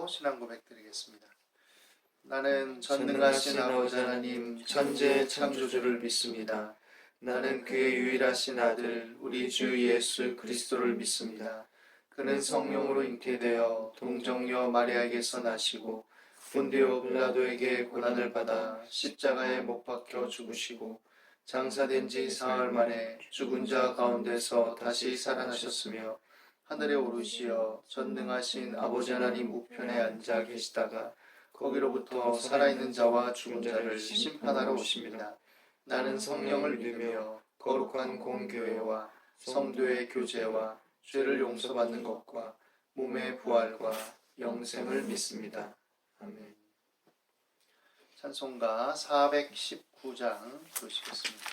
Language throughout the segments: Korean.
신앙 고백 드리겠습니다. 나는 전능하신 아버지 하나님 천지의 창조주를 믿습니다. 나는 그의 유일하신 아들 우리 주 예수 그리스도를 믿습니다. 그는 성령으로 잉태되어 동정녀 마리아에게서 나시고 본디오 빌라도에게 고난을 받아 십자가에 못 박혀 죽으시고 장사된 지 사흘 만에 죽은 자 가운데서 다시 살아나셨으며 하늘에 오르시어 전능하신 아버지 하나님 우편에 앉아 계시다가 거기로부터 살아있는 자와 죽은 자를 심판하러 오십니다. 나는 성령을 믿으며 거룩한 공교회와 성도의 교제와 죄를 용서받는 것과 몸의 부활과 영생을 믿습니다. 아멘. 찬송가 419장 부르시겠습니다.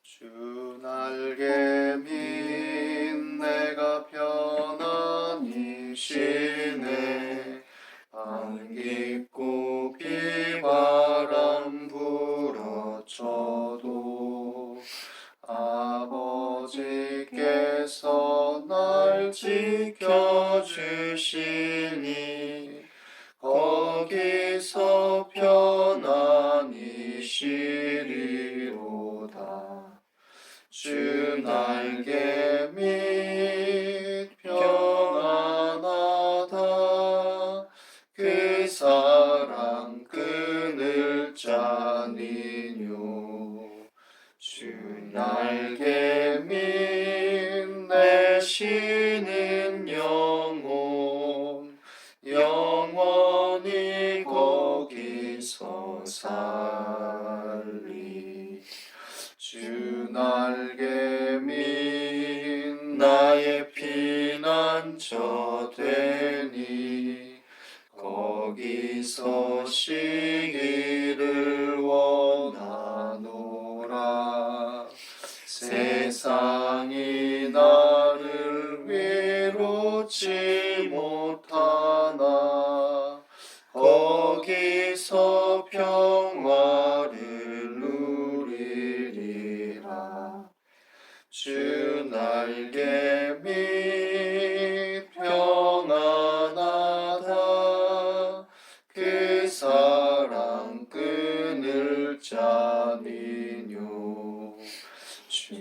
주 날개 민 내가 편안히 쉬네 안깃고 비바람 불어쳐도 아버지께서 날 지켜주시니 거기서 편안히 쉬리로다. 주 날개 밑 평안하다. 그 사랑 끊을 자니뇨. 주 날개 밑 내 쉬는 영혼 영원히 거기서 살리. 주 날개 밑 나의 피난처 되니 거기서 쉬기를 원하노라. 세상이 나를 위롭지 못하나 거기서 평화를 누리리라. 주 날개 밑 평안하다. 그 사랑 끊을 자니뇨. 주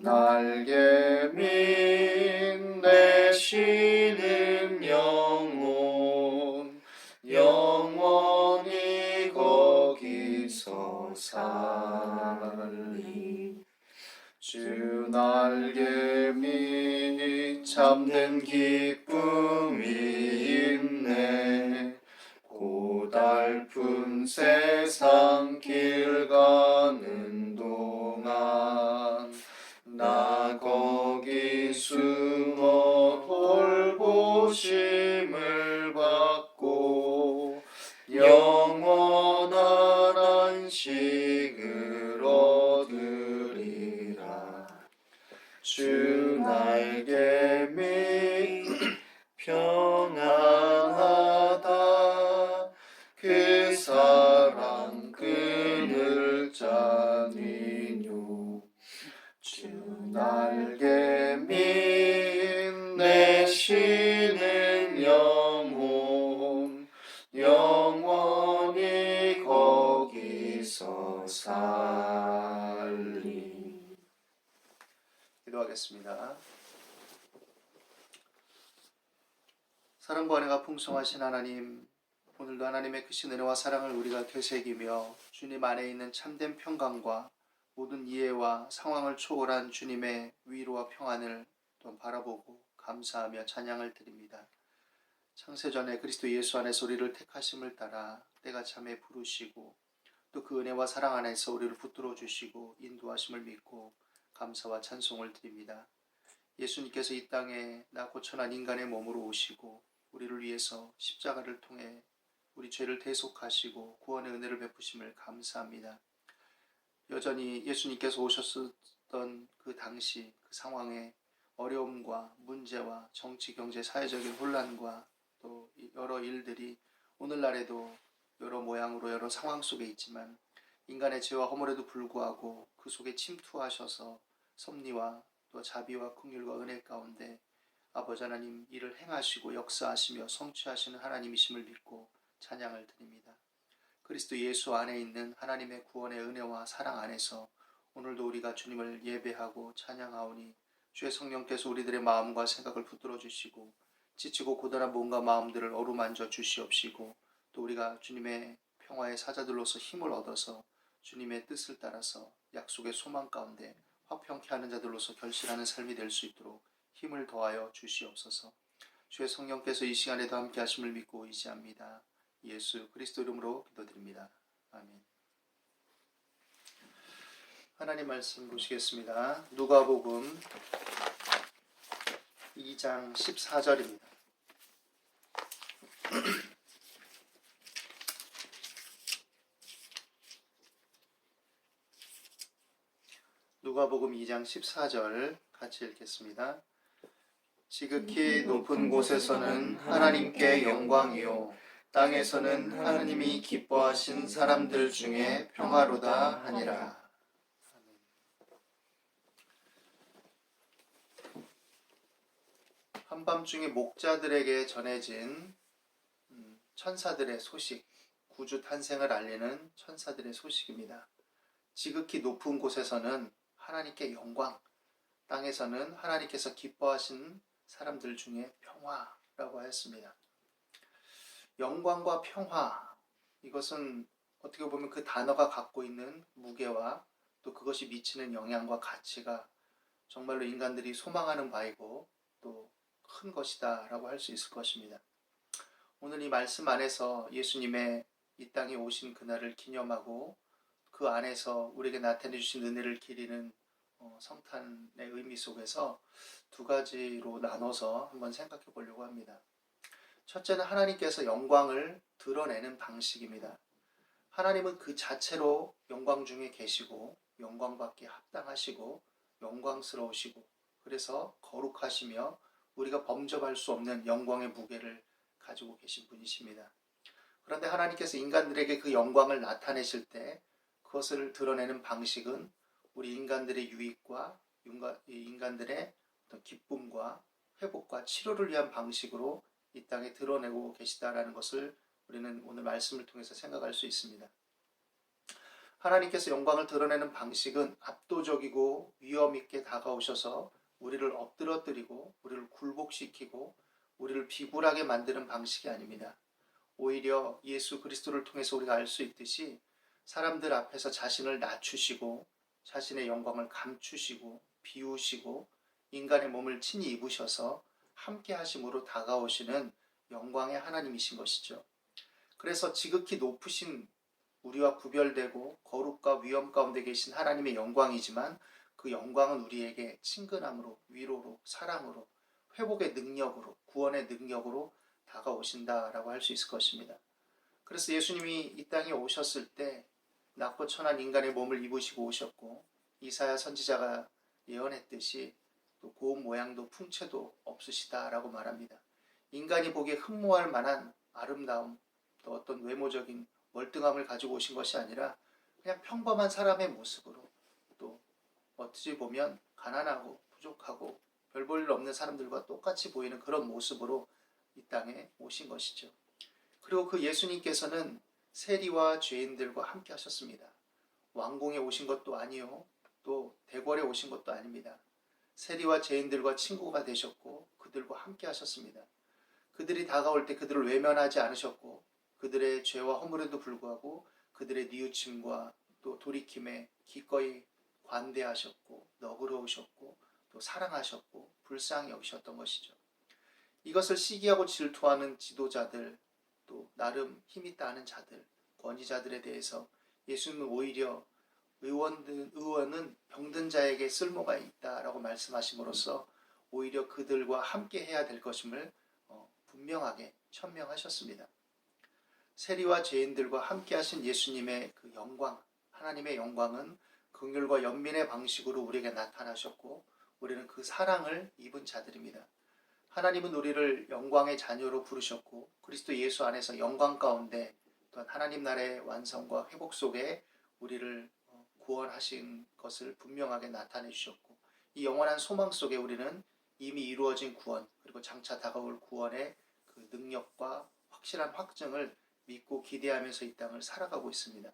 날개 밑 내 쉬는 영혼 영원히 거기서 살리. 주 날개 밑 참된 기쁨이 있네. 고달픈 세상 길 가는 동안 나 거기 숨어 돌보심을 받고 영원한 안식을 얻으리라. 주 날개 밑 평안하다. 그 사랑 끊을 자니뇨. 주 날개 밑 내 쉬는 영혼 영원히 거기서 살리. 기도하겠습니다. 사랑과 은혜가 풍성하신 하나님, 오늘도 하나님의 크신 은혜와 사랑을 우리가 되새기며 주님 안에 있는 참된 평강과 모든 이해와 상황을 초월한 주님의 위로와 평안을 또 바라보고 감사하며 찬양을 드립니다. 창세전에 그리스도 예수 안에서 우리를 택하심을 따라 때가 참에 부르시고 또 그 은혜와 사랑 안에서 우리를 붙들어 주시고 인도하심을 믿고 감사와 찬송을 드립니다. 예수님께서 이 땅에 낮고 천한 인간의 몸으로 오시고 우리를 위해서 십자가를 통해 우리 죄를 대속하시고 구원의 은혜를 베푸심을 감사합니다. 여전히 예수님께서 오셨던 그 당시 그 상황에 어려움과 문제와 정치, 경제, 사회적인 혼란과 또 여러 일들이 오늘날에도 여러 모양으로 여러 상황 속에 있지만 인간의 죄와 허물에도 불구하고 그 속에 침투하셔서 섭리와 또 자비와 긍휼과 은혜 가운데 아버지 하나님 일을 행하시고 역사하시며 성취하시는 하나님이심을 믿고 찬양을 드립니다. 그리스도 예수 안에 있는 하나님의 구원의 은혜와 사랑 안에서 오늘도 우리가 주님을 예배하고 찬양하오니 주의 성령께서 우리들의 마음과 생각을 붙들어 주시고 지치고 고단한 몸과 마음들을 어루만져 주시옵시고 또 우리가 주님의 평화의 사자들로서 힘을 얻어서 주님의 뜻을 따라서 약속의 소망 가운데 화평케 하는 자들로서 결실하는 삶이 될 수 있도록 힘을 더하여 주시옵소서. 주의 성령께서 이 시간에도 함께 하심을 믿고 의지합니다. 예수 그리스도 이름으로 기도드립니다. 아멘. 하나님 말씀 보시겠습니다. 누가복음 2장 14절입니다. 누가복음 2장 14절 같이 읽겠습니다. 지극히 높은 곳에서는 하나님께 영광이요 땅에서는 하나님이 기뻐하신 사람들 중에 평화로다 하니라. 한밤중에 목자들에게 전해진 천사들의 소식, 구주 탄생을 알리는 천사들의 소식입니다. 지극히 높은 곳에서는 하나님께 영광, 땅에서는 하나님께서 기뻐하신 사람들 중에 평화라고 하였습니다. 영광과 평화, 이것은 어떻게 보면 그 단어가 갖고 있는 무게와 또 그것이 미치는 영향과 가치가 정말로 인간들이 소망하는 바이고 또 큰 것이다 라고 할 수 있을 것입니다. 오늘 이 말씀 안에서 예수님의 이 땅에 오신 그날을 기념하고 그 안에서 우리에게 나타내 주신 은혜를 기리는 성탄의 의미 속에서 두 가지로 나눠서 한번 생각해 보려고 합니다. 첫째는 하나님께서 영광을 드러내는 방식입니다. 하나님은 그 자체로 영광 중에 계시고 영광받기에 합당하시고 영광스러우시고 그래서 거룩하시며 우리가 범접할 수 없는 영광의 무게를 가지고 계신 분이십니다. 그런데 하나님께서 인간들에게 그 영광을 나타내실 때 그것을 드러내는 방식은 우리 인간들의 유익과 인간들의 어떤 기쁨과 회복과 치료를 위한 방식으로 이 땅에 드러내고 계시다라는 것을 우리는 오늘 말씀을 통해서 생각할 수 있습니다. 하나님께서 영광을 드러내는 방식은 압도적이고 위험 있게 다가오셔서 우리를 엎드러뜨리고 우리를 굴복시키고 우리를 비굴하게 만드는 방식이 아닙니다. 오히려 예수 그리스도를 통해서 우리가 알 수 있듯이 사람들 앞에서 자신을 낮추시고 자신의 영광을 감추시고 비우시고 인간의 몸을 친히 입으셔서 함께 하심으로 다가오시는 영광의 하나님이신 것이죠. 그래서 지극히 높으신 우리와 구별되고 거룩과 위엄 가운데 계신 하나님의 영광이지만 그 영광은 우리에게 친근함으로 위로로 사랑으로 회복의 능력으로 구원의 능력으로 다가오신다라고 할 수 있을 것입니다. 그래서 예수님이 이 땅에 오셨을 때 낮고 천한 인간의 몸을 입으시고 오셨고 이사야 선지자가 예언했듯이 또 고운 모양도 풍채도 없으시다라고 말합니다. 인간이 보기에 흠모할 만한 아름다움 또 어떤 외모적인 월등함을 가지고 오신 것이 아니라 그냥 평범한 사람의 모습으로 또 어찌 보면 가난하고 부족하고 별 볼 일 없는 사람들과 똑같이 보이는 그런 모습으로 이 땅에 오신 것이죠. 그리고 그 예수님께서는 세리와 죄인들과 함께 하셨습니다. 왕궁에 오신 것도 아니요 또 대궐에 오신 것도 아닙니다. 세리와 죄인들과 친구가 되셨고 그들과 함께 하셨습니다. 그들이 다가올 때 그들을 외면하지 않으셨고 그들의 죄와 허물에도 불구하고 그들의 뉘우침과 또 돌이킴에 기꺼이 관대하셨고 너그러우셨고 또 사랑하셨고 불쌍히 여기셨던 것이죠. 이것을 시기하고 질투하는 지도자들 또 나름 힘있다 하는 자들 권위자들에 대해서 예수님은 오히려 의원은 병든 자에게 쓸모가 있다라고 말씀하심으로써 오히려 그들과 함께 해야 될 것임을 분명하게 천명하셨습니다. 세리와 죄인들과 함께 하신 예수님의 그 영광, 하나님의 영광은 긍휼과 연민의 방식으로 우리에게 나타나셨고 우리는 그 사랑을 입은 자들입니다. 하나님은 우리를 영광의 자녀로 부르셨고 그리스도 예수 안에서 영광 가운데 또한 하나님 나라의 완성과 회복 속에 우리를 구원하신 것을 분명하게 나타내 주셨고, 이 영원한 소망 속에 우리는 이미 이루어진 구원, 그리고 장차 다가올 구원의 그 능력과 확실한 확증을 믿고 기대하면서 이 땅을 살아가고 있습니다.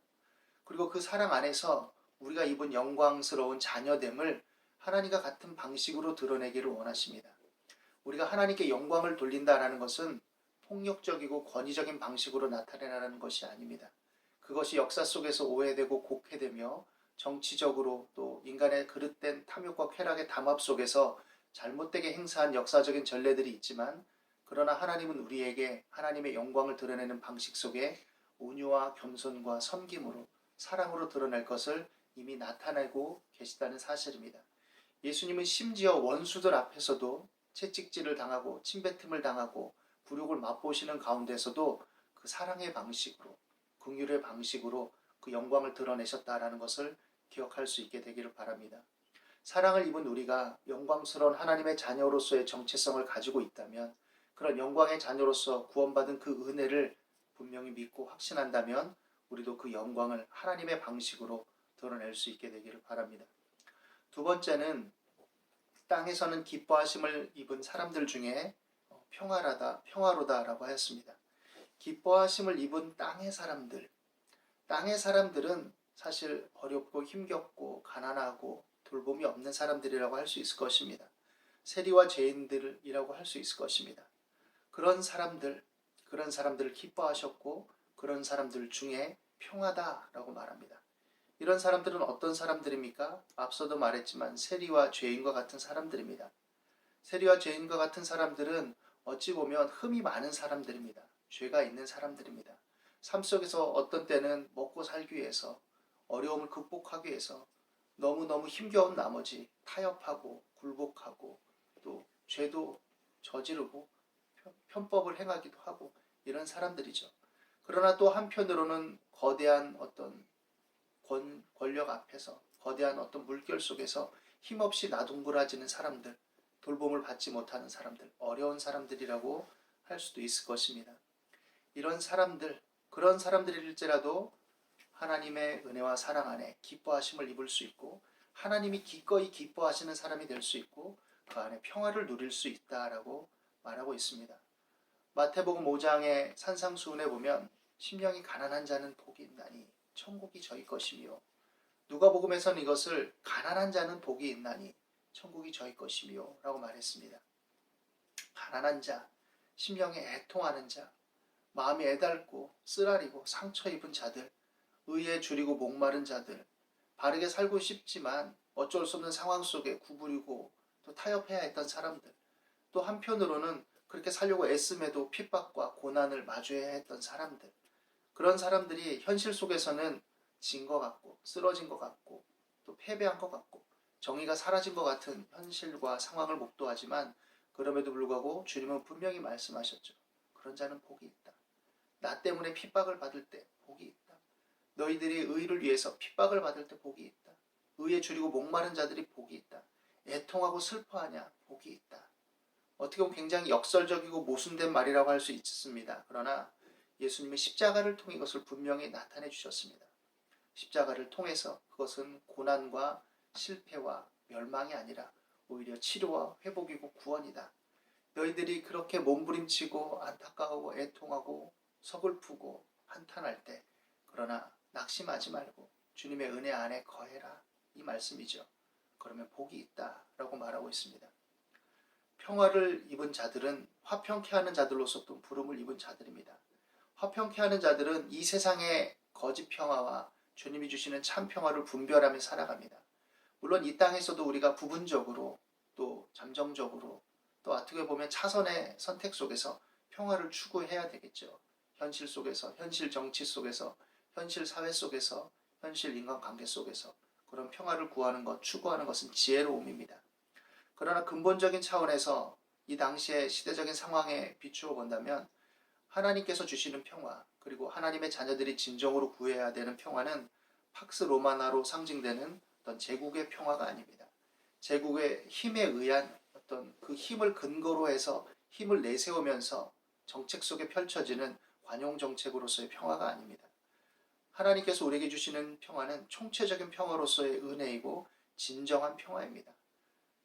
그리고 그 사랑 안에서 우리가 입은 영광스러운 자녀됨을 하나님과 같은 방식으로 드러내기를 원하십니다. 우리가 하나님께 영광을 돌린다라는 것은 폭력적이고 권위적인 방식으로 나타내라는 것이 아닙니다. 그것이 역사 속에서 오해되고 곡해되며 정치적으로 또 인간의 그릇된 탐욕과 쾌락의 담합 속에서 잘못되게 행사한 역사적인 전례들이 있지만, 그러나 하나님은 우리에게 하나님의 영광을 드러내는 방식 속에 온유와 겸손과 섬김으로 사랑으로 드러낼 것을 이미 나타내고 계시다는 사실입니다. 예수님은 심지어 원수들 앞에서도 채찍질을 당하고 침뱉음을 당하고 불욕을 맛보시는 가운데서도 그 사랑의 방식으로, 긍휼의 방식으로 그 영광을 드러내셨다라는 것을 기억할 수 있게 되기를 바랍니다. 사랑을 입은 우리가 영광스러운 하나님의 자녀로서의 정체성을 가지고 있다면, 그런 영광의 자녀로서 구원받은 그 은혜를 분명히 믿고 확신한다면 우리도 그 영광을 하나님의 방식으로 드러낼 수 있게 되기를 바랍니다. 두 번째는 땅에서는 기뻐하심을 입은 사람들 중에 평화로다라고 하였습니다. 기뻐하심을 입은 땅의 사람들은 사실 어렵고 힘겹고 가난하고 돌봄이 없는 사람들이라고 할 수 있을 것입니다. 세리와 죄인들이라고 할 수 있을 것입니다. 그런 사람들을 기뻐하셨고 그런 사람들 중에 평화다라고 말합니다. 이런 사람들은 어떤 사람들입니까? 앞서도 말했지만 세리와 죄인과 같은 사람들입니다. 세리와 죄인과 같은 사람들은 어찌 보면 흠이 많은 사람들입니다. 죄가 있는 사람들입니다. 삶 속에서 어떤 때는 먹고 살기 위해서, 어려움을 극복하기 위해서 너무너무 힘겨운 나머지 타협하고 굴복하고 또 죄도 저지르고 편법을 행하기도 하고 이런 사람들이죠. 그러나 또 한편으로는 거대한 어떤 권력 앞에서, 거대한 어떤 물결 속에서 힘없이 나동그라지는 사람들, 돌봄을 받지 못하는 사람들, 어려운 사람들이라고 할 수도 있을 것입니다. 이런 사람들, 그런 사람들일지라도 하나님의 은혜와 사랑 안에 기뻐하심을 입을 수 있고, 하나님이 기꺼이 기뻐하시는 사람이 될 수 있고, 그 안에 평화를 누릴 수 있다라고 말하고 있습니다. 마태복음 5장의 산상수훈에 보면 심령이 가난한 자는 복이 있나니 천국이 저희 것이며, 누가복음에서는 이것을 가난한 자는 복이 있나니 천국이 저희 것이며 라고 말했습니다. 가난한 자, 심령에 애통하는 자, 마음이 애달고 쓰라리고 상처 입은 자들, 의에 줄이고 목마른 자들, 바르게 살고 싶지만 어쩔 수 없는 상황 속에 구부리고 또 타협해야 했던 사람들, 또 한편으로는 그렇게 살려고 애씀에도 핍박과 고난을 마주해야 했던 사람들, 그런 사람들이 현실 속에서는 진 것 같고 쓰러진 것 같고 또 패배한 것 같고 정의가 사라진 것 같은 현실과 상황을 목도하지만, 그럼에도 불구하고 주님은 분명히 말씀하셨죠. 그런 자는 복이 있다. 나 때문에 핍박을 받을 때 복이 있다. 너희들이 의를 위해서 핍박을 받을 때 복이 있다. 의에 줄이고 목마른 자들이 복이 있다. 애통하고 슬퍼하냐? 복이 있다. 어떻게 보면 굉장히 역설적이고 모순된 말이라고 할 수 있습니다. 그러나 예수님은 십자가를 통해 이것을 분명히 나타내 주셨습니다. 십자가를 통해서 그것은 고난과 실패와 멸망이 아니라 오히려 치료와 회복이고 구원이다. 너희들이 그렇게 몸부림치고 안타까워하고 애통하고 서글프고 한탄할 때, 그러나 낙심하지 말고 주님의 은혜 안에 거해라, 이 말씀이죠. 그러면 복이 있다라고 말하고 있습니다. 평화를 입은 자들은 화평케 하는 자들로서 또 부름을 입은 자들입니다. 화평케 하는 자들은 이 세상의 거짓 평화와 주님이 주시는 참 평화를 분별하며 살아갑니다. 물론 이 땅에서도 우리가 부분적으로 또 잠정적으로 또 어떻게 보면 차선의 선택 속에서 평화를 추구해야 되겠죠. 현실 속에서, 현실 정치 속에서, 현실 사회 속에서, 현실 인간관계 속에서 그런 평화를 구하는 것, 추구하는 것은 지혜로움입니다. 그러나 근본적인 차원에서 이 당시의 시대적인 상황에 비추어 본다면 하나님께서 주시는 평화, 그리고 하나님의 자녀들이 진정으로 구해야 되는 평화는 팍스 로마나로 상징되는 어떤 제국의 평화가 아닙니다. 제국의 힘에 의한 어떤 그 힘을 근거로 해서 힘을 내세우면서 정책 속에 펼쳐지는 관용 정책으로서의 평화가 아닙니다. 하나님께서 우리에게 주시는 평화는 총체적인 평화로서의 은혜이고 진정한 평화입니다.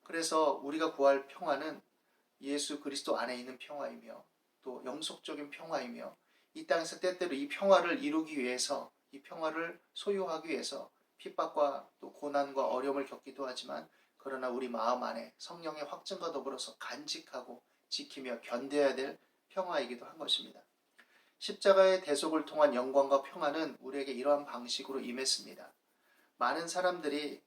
그래서 우리가 구할 평화는 예수 그리스도 안에 있는 평화이며 또 영속적인 평화이며 이 땅에서 때때로 이 평화를 이루기 위해서 이 평화를 소유하기 위해서 핍박과 또 고난과 어려움을 겪기도 하지만 그러나 우리 마음 안에 성령의 확증과 더불어서 간직하고 지키며 견뎌야 될 평화이기도 한 것입니다. 십자가의 대속을 통한 영광과 평화는 우리에게 이러한 방식으로 임했습니다. 많은 사람들이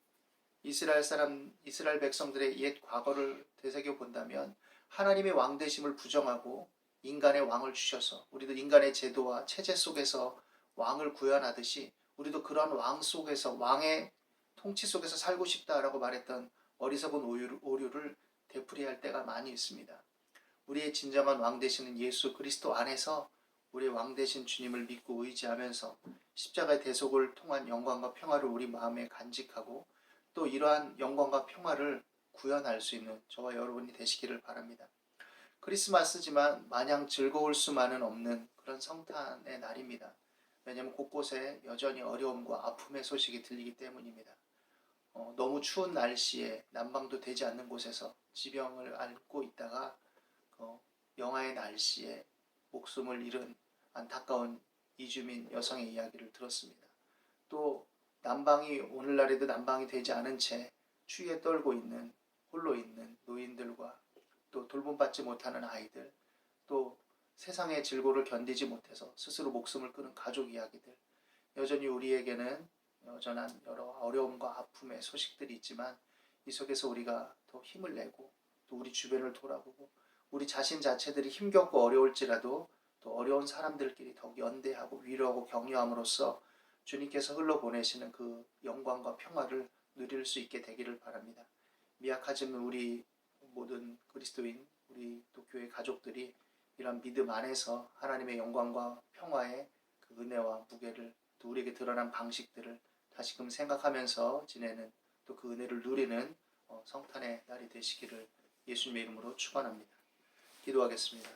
이스라엘 백성들의 옛 과거를 되새겨 본다면 하나님의 왕 되심을 부정하고 인간의 왕을 주셔서 우리도 인간의 제도와 체제 속에서 왕을 구현하듯이 우리도 그러한 왕 속에서 왕의 통치 속에서 살고 싶다라고 말했던 어리석은 오류를 되풀이할 때가 많이 있습니다. 우리의 진정한 왕 되시는 예수 그리스도 안에서 우리의 왕 되신 주님을 믿고 의지하면서 십자가의 대속을 통한 영광과 평화를 우리 마음에 간직하고 또 이러한 영광과 평화를 구현할 수 있는 저와 여러분이 되시기를 바랍니다. 크리스마스지만 마냥 즐거울 수만은 없는 그런 성탄의 날입니다. 왜냐하면 곳곳에 여전히 어려움과 아픔의 소식이 들리기 때문입니다. 너무 추운 날씨에 난방도 되지 않는 곳에서 지병을 앓고 있다가 영하의 날씨에 목숨을 잃은 안타까운 이주민 여성의 이야기를 들었습니다. 또 난방이 오늘날에도 난방이 되지 않은 채 추위에 떨고 있는 홀로 있는 노인들과 또 돌봄받지 못하는 아이들, 또 세상의 질고를 견디지 못해서 스스로 목숨을 끊은 가족 이야기들, 여전히 우리에게는 여전한 여러 어려움과 아픔의 소식들이 있지만 이 속에서 우리가 더 힘을 내고 또 우리 주변을 돌아보고 우리 자신 자체들이 힘겹고 어려울지라도 또 어려운 사람들끼리 더욱 연대하고 위로하고 격려함으로써 주님께서 흘러보내시는 그 영광과 평화를 누릴 수 있게 되기를 바랍니다. 미약하지만 우리 모든 그리스도인, 우리 또 교회 가족들이 이런 믿음 안에서 하나님의 영광과 평화의 그 은혜와 무게를 또 우리에게 드러난 방식들을 다시금 생각하면서 지내는 또 그 은혜를 누리는 성탄의 날이 되시기를 예수님의 이름으로 축원합니다. 기도하겠습니다.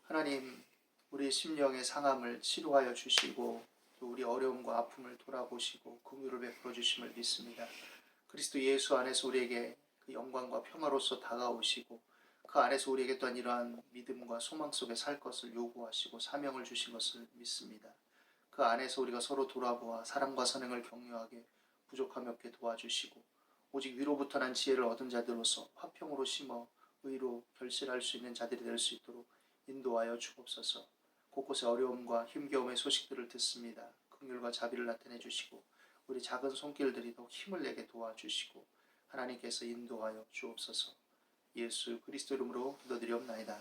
하나님, 우리 심령의 상함을 치료하여 주시고 또 우리 어려움과 아픔을 돌아보시고 긍휼을 베풀어 주심을 믿습니다. 그리스도 예수 안에서 우리에게 그 영광과 평화로서 다가오시고 그 안에서 우리에게 또한 이러한 믿음과 소망 속에 살 것을 요구하시고 사명을 주신 것을 믿습니다. 그 안에서 우리가 서로 돌아보아 사랑과 선행을 격려하게 부족함이 없게 도와주시고 오직 위로부터 난 지혜를 얻은 자들로서 화평으로 심어 의로 결실할 수 있는 자들이 될 수 있도록 인도하여 주옵소서. 곳곳에 어려움과 힘겨움의 소식들을 듣습니다. 긍휼과 자비를 나타내 주시고 우리 작은 손길들이 더욱 힘을 내게 도와주시고 하나님께서 인도하여 주옵소서. 예수 그리스도 이름으로 기도드리옵나이다.